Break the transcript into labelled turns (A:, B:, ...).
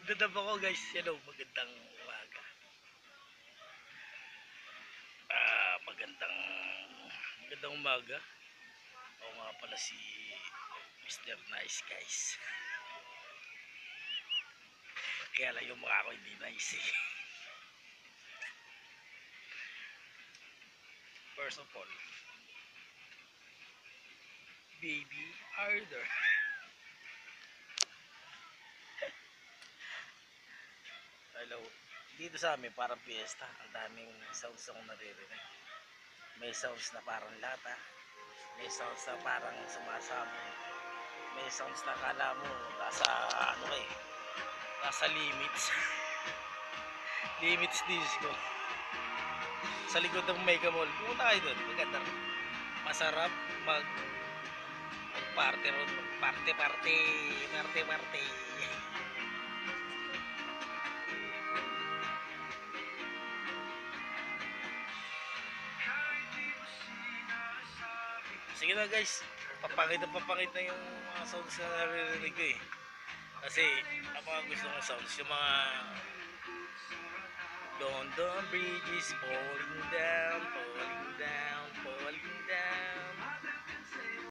A: Dadab ako guys. Hello, magandang umaga. Magandang umaga. Ako nga pala si Mr. Nice Guys. Kaya lang yung mukha ko hindi nice eh. First of all, baby harder. Hello. Dito sa amin parang fiesta. Ang daming sounds akong naririnig. May sounds na parang lata. May sounds na parang sumasabog. May sounds na kala mo nasa ano eh. Nasa limits. Limits disco. Sa likod ng Mega Mall. Pumunta kayo doon. Maganda rin. Masarap mag-party ron. Party. Sige na guys. Papangit na yung mga sounds na naririnig ko eh. Kasi ang mga gusto kong sounds, yung mga London Bridge is falling down.